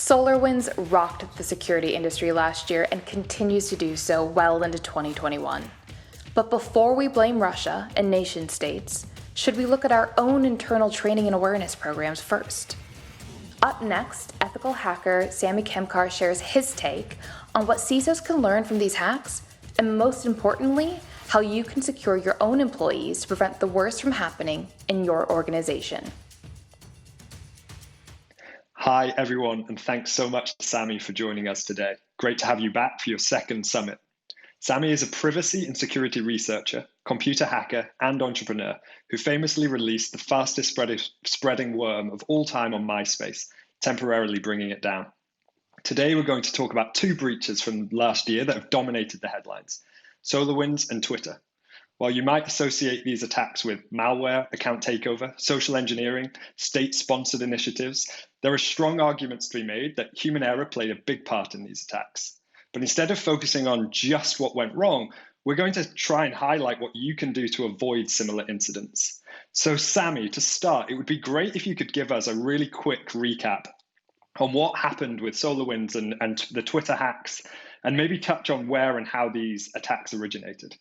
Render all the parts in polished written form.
SolarWinds rocked the security industry last year and continues to do so well into 2021. But before we blame Russia and nation states, should we look at our own internal training and awareness programs first? Up next, ethical hacker Samy Kamkar shares his take on what CISOs can learn from these hacks, and most importantly, how you can secure your own employees to prevent the worst from happening in your organization. Hi, everyone, and thanks so much to Samy for joining us today. Great to have you back for your second summit. Samy is a privacy and security researcher, computer hacker, and entrepreneur who famously released the fastest spreading worm of all time on MySpace, temporarily bringing it down. Today, we're going to talk about two breaches from last year that have dominated the headlines: SolarWinds and Twitter. While you might associate these attacks with malware, account takeover, social engineering, state-sponsored initiatives, there are strong arguments to be made that human error played a big part in these attacks. But instead of focusing on just what went wrong, we're going to try and highlight what you can do to avoid similar incidents. So Samy, to start, it would be great if you could give us a really quick recap on what happened with SolarWinds and the Twitter hacks, and maybe touch on where and how these attacks originated.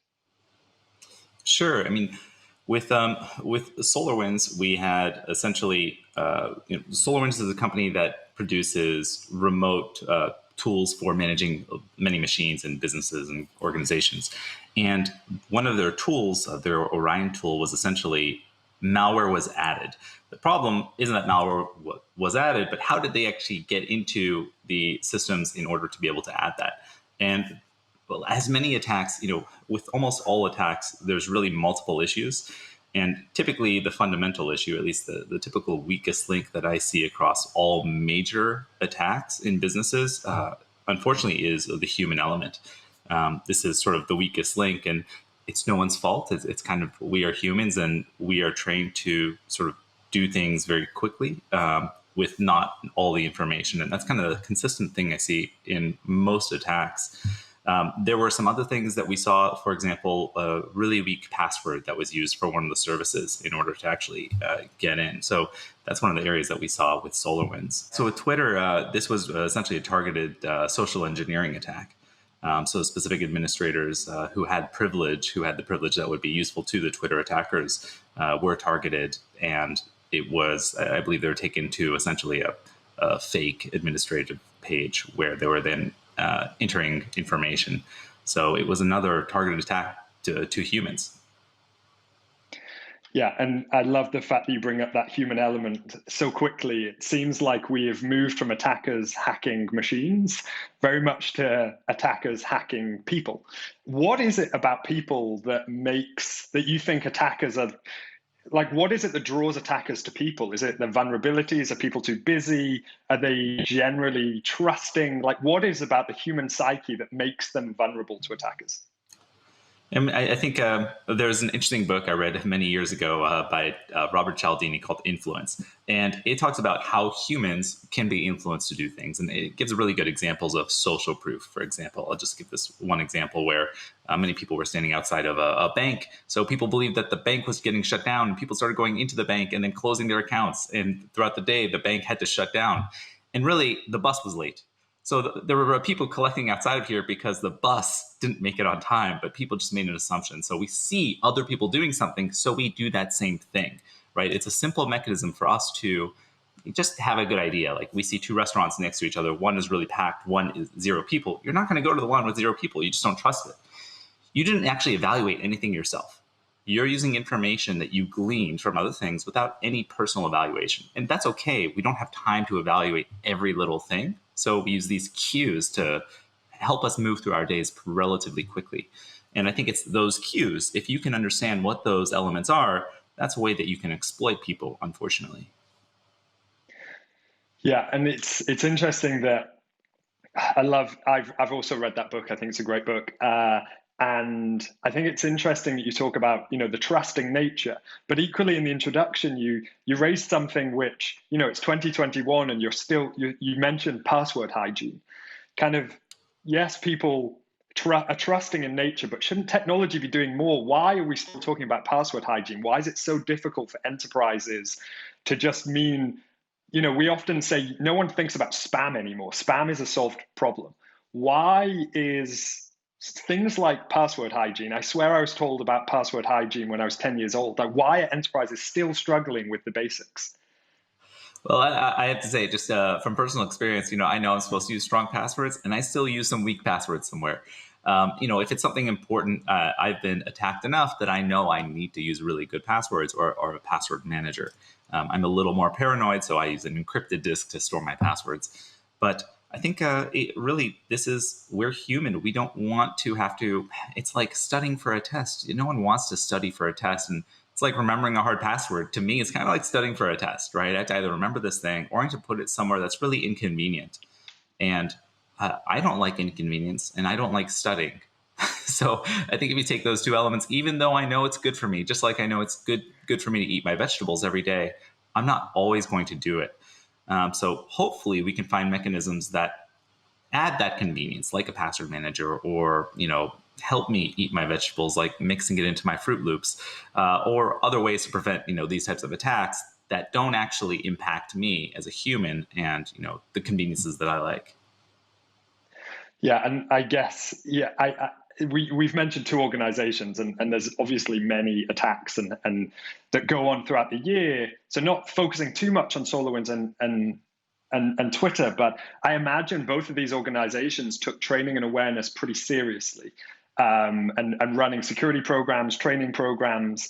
Sure. I mean, with SolarWinds, we had essentially, SolarWinds is a company that produces remote tools for managing many machines and businesses and organizations. And one of their tools, their Orion tool, was essentially malware was added. The problem isn't that malware was added, but how did they actually get into the systems in order to be able to add that? And well, as many attacks, with almost all attacks, there's really multiple issues. And typically the fundamental issue, at least the typical weakest link that I see across all major attacks in businesses, unfortunately, is the human element. This is sort of the weakest link, and it's no one's fault. It's kind of, we are humans and we are trained to sort of do things very quickly with not all the information. And that's kind of the consistent thing I see in most attacks. There were some other things that we saw, for example, a really weak password that was used for one of the services in order to actually get in. So that's one of the areas that we saw with SolarWinds. So with Twitter, this was essentially a targeted social engineering attack. So specific administrators who had the privilege that would be useful to the Twitter attackers were targeted. And it was, I believe they were taken to essentially a fake administrative page where they were then entering information. So it was another targeted attack to humans. Yeah, and I love the fact that you bring up that human element so quickly. It seems like we have moved from attackers hacking machines very much to attackers hacking people. What is it about people that you think attackers are, like, what is it that draws attackers to people? Is it the vulnerabilities? Are people too busy? Are they generally trusting? Like, what is about the human psyche that makes them vulnerable to attackers? I think there's an interesting book I read many years ago by Robert Cialdini called Influence. And it talks about how humans can be influenced to do things. And it gives really good examples of social proof, for example. I'll just give this one example where many people were standing outside of a bank. So people believed that the bank was getting shut down, and people started going into the bank and then closing their accounts. And throughout the day, the bank had to shut down. And really, the bus was late. So there were people collecting outside of here because the bus didn't make it on time, but people just made an assumption. So we see other people doing something, so we do that same thing, right? It's a simple mechanism for us to just have a good idea. Like, we see two restaurants next to each other. One is really packed, one is 0 people. You're not going to go to the one with 0 people. You just don't trust it. You didn't actually evaluate anything yourself. You're using information that you gleaned from other things without any personal evaluation. And that's okay. We don't have time to evaluate every little thing. So we use these cues to help us move through our days relatively quickly. And I think it's those cues, if you can understand what those elements are, that's a way that you can exploit people, unfortunately. Yeah, and it's interesting that I've also read that book. I think it's a great book. And I think it's interesting that you talk about, the trusting nature, but equally in the introduction, you raised something which, it's 2021 and you mentioned password hygiene. Kind of, yes, people are trusting in nature, but shouldn't technology be doing more? Why are we still talking about password hygiene? Why is it so difficult for enterprises to just mean we often say no one thinks about spam anymore. Spam is a solved problem. Why is things like password hygiene? I swear I was told about password hygiene when I was 10 years old. Like, why are enterprises still struggling with the basics? Well, I have to say, just from personal experience, I know I'm supposed to use strong passwords, and I still use some weak passwords somewhere. If it's something important, I've been attacked enough that I know I need to use really good passwords or a password manager. I'm a little more paranoid, so I use an encrypted disk to store my passwords. But I think we're human. We don't want to have to. It's like studying for a test. No one wants to study for a test, and it's like remembering a hard password. To me, it's kind of like studying for a test, right? I have to either remember this thing or I have to put it somewhere that's really inconvenient. And I don't like inconvenience, and I don't like studying. So I think if you take those two elements, even though I know it's good for me, just like I know it's good for me to eat my vegetables every day, I'm not always going to do it. So hopefully we can find mechanisms that add that convenience, like a password manager, or help me eat my vegetables, like mixing it into my Fruit Loops, or other ways to prevent these types of attacks that don't actually impact me as a human and the conveniences that I like. Yeah, and I guess we've mentioned two organizations, and there's obviously many attacks and that go on throughout the year. So not focusing too much on SolarWinds and Twitter, but I imagine both of these organizations took training and awareness pretty seriously, and running security programs, training programs,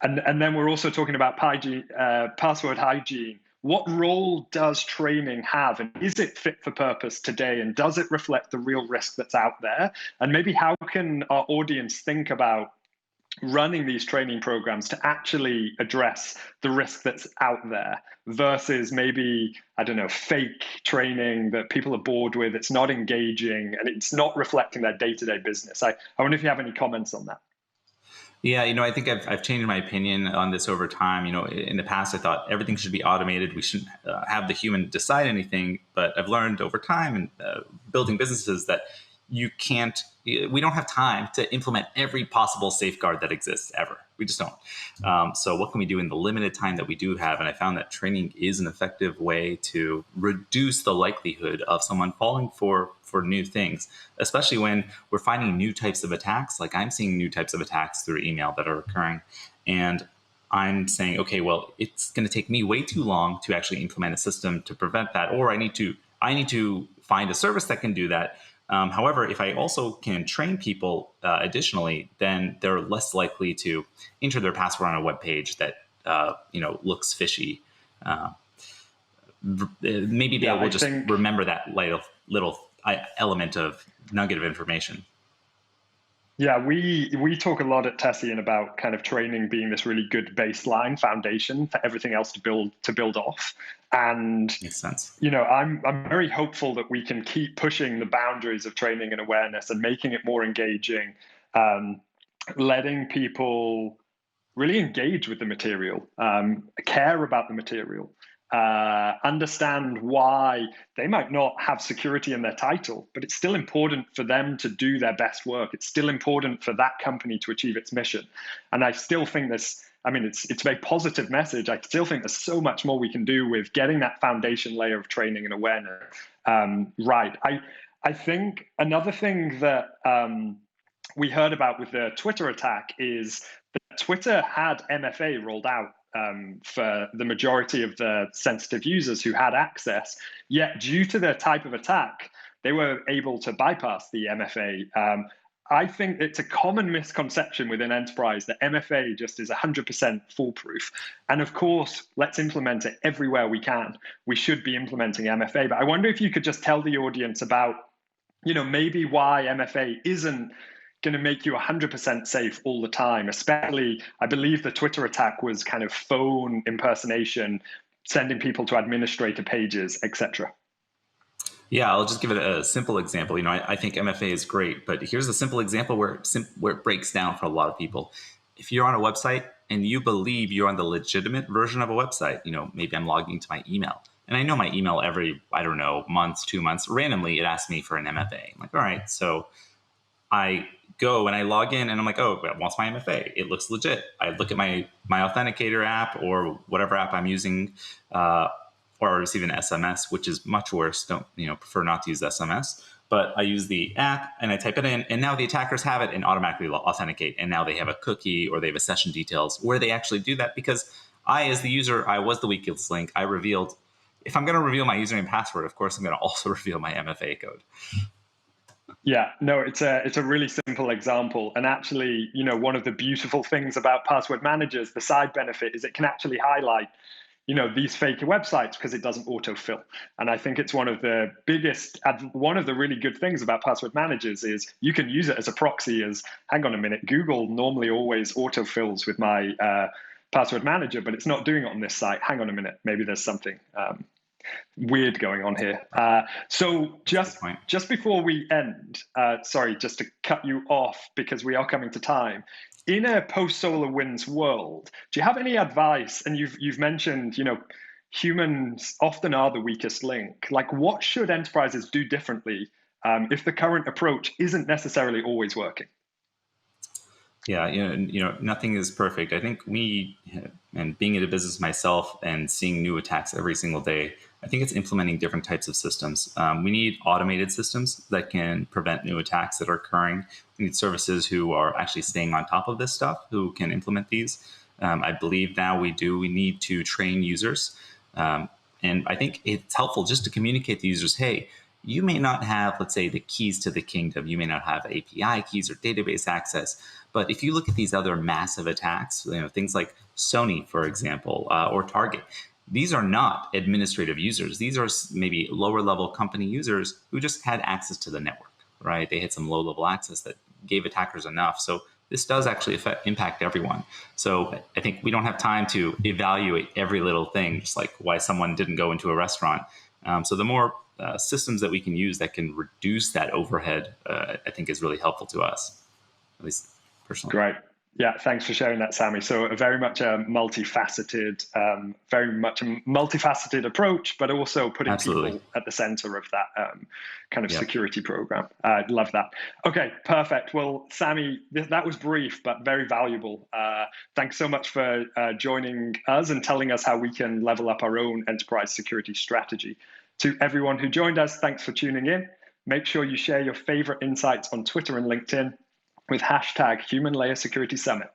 and then we're also talking about password hygiene. What role does training have, and is it fit for purpose today, and does it reflect the real risk that's out there? And maybe how can our audience think about running these training programs to actually address the risk that's out there versus maybe, I don't know, fake training that people are bored with, it's not engaging, and it's not reflecting their day-to-day business. I wonder if you have any comments on that. Yeah, I think I've changed my opinion on this over time. In the past, I thought everything should be automated. We shouldn't have the human decide anything. But I've learned over time and building businesses that we don't have time to implement every possible safeguard that exists ever. We just don't. So what can we do in the limited time that we do have? And I found that training is an effective way to reduce the likelihood of someone falling for new things, especially when we're finding new types of attacks. Like I'm seeing new types of attacks through email that are occurring. And I'm saying, okay, well, it's going to take me way too long to actually implement a system to prevent that, or I need to find a service that can do that. However, if I also can train people additionally, then they're less likely to enter their password on a web page that looks fishy. Maybe they will just remember that little element of nugget of information. Yeah, we talk a lot at Tessian about kind of training being this really good baseline foundation for everything else to build off. And makes sense. I'm very hopeful that we can keep pushing the boundaries of training and awareness and making it more engaging, letting people really engage with the material, care about the material. Understand why they might not have security in their title, but it's still important for them to do their best work. It's still important for that company to achieve its mission. And I still think it's a very positive message. I still think there's so much more we can do with getting that foundation layer of training and awareness right. I think another thing that we heard about with the Twitter attack is that Twitter had MFA rolled out for the majority of the sensitive users who had access. Yet, due to the type of attack, they were able to bypass the MFA. I think it's a common misconception within enterprise that MFA just is 100% foolproof. And of course, let's implement it everywhere we can. We should be implementing MFA. But I wonder if you could just tell the audience about, maybe why MFA isn't going to make you 100% safe all the time. Especially, I believe the Twitter attack was kind of phone impersonation, sending people to administrator pages, etc. Yeah, I'll just give it a simple example. I think MFA is great, but here's a simple example where it breaks down for a lot of people. If you're on a website and you believe you're on the legitimate version of a website, maybe I'm logging into my email, and I know my email every, month, 2 months, randomly it asks me for an MFA. I'm like, all right, so I go and I log in and I'm like, oh, what's my MFA? It looks legit. I look at my authenticator app or whatever app I'm using or receive an SMS, which is much worse. Don't prefer not to use SMS. But I use the app and I type it in, and now the attackers have it and automatically authenticate. And now they have a cookie or they have a session details where they actually do that because I, as the user, I was the weakest link. I revealed. If I'm going to reveal my username and password, of course, I'm going to also reveal my MFA code. Yeah, no, it's a really simple example. And actually, one of the beautiful things about password managers, the side benefit is it can actually highlight, these fake websites because it doesn't autofill. And I think it's one of the really good things about password managers is you can use it as a proxy as, hang on a minute, Google normally always autofills with my password manager, but it's not doing it on this site. Hang on a minute, maybe there's something weird going on here. So just before we end, sorry, just to cut you off because we are coming to time. In a post-SolarWinds world, do you have any advice? And you've mentioned, humans often are the weakest link. Like, what should enterprises do differently if the current approach isn't necessarily always working? Yeah, nothing is perfect. I think and being in a business myself and seeing new attacks every single day, I think it's implementing different types of systems. We need automated systems that can prevent new attacks that are occurring. We need services who are actually staying on top of this stuff, who can implement these. I believe now we need to train users. And I think it's helpful just to communicate to users, hey, you may not have, let's say, the keys to the kingdom. You may not have API keys or database access. But if you look at these other massive attacks, things like Sony, for example, or Target, these are not administrative users. These are maybe lower level company users who just had access to the network, right? They had some low level access that gave attackers enough. So this does actually impact everyone. So I think we don't have time to evaluate every little thing, just like why someone didn't go into a restaurant. So the more systems that we can use that can reduce that overhead, I think is really helpful to us, at least personally. Great. Yeah, thanks for sharing that, Samy. So very much a multifaceted approach, but also putting people at the center of that kind of security program. I love that. Okay, perfect. Well, Samy, that was brief, but very valuable. Thanks so much for joining us and telling us how we can level up our own enterprise security strategy. To everyone who joined us, thanks for tuning in. Make sure you share your favorite insights on Twitter and LinkedIn with #HumanLayerSecuritySummit.